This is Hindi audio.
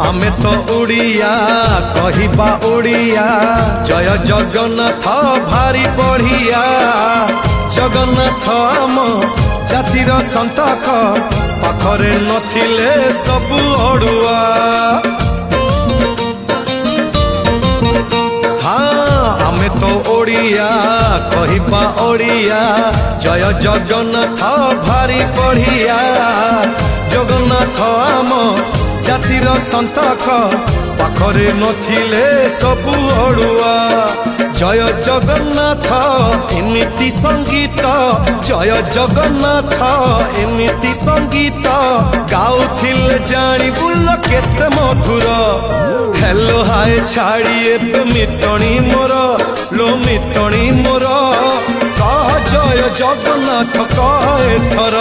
आमे तो उड़िया कहिबा उड़िया जय जगन्नाथ भारी बढ़िया जगन्नाथ आम जातिर संतक पाखरे नथिले सबु अड़ुआ। हाँ आमे तो ओडिया कहिबा ओडिया जय जगन्नाथ भारी बढ़िया जगन्नाथ आम जातिर संतक पाखरे नथिले सबु अड़ुआ। जय जगन्नाथ एमिति संगीत जय जगन्नाथ एमिति संगीत गाउथिले जानी बुल केते मधुर। हेलो हाय छाड़ी एबे मितणी मोर लो मितणी मोर कह जय जगन्नाथ कह एथर।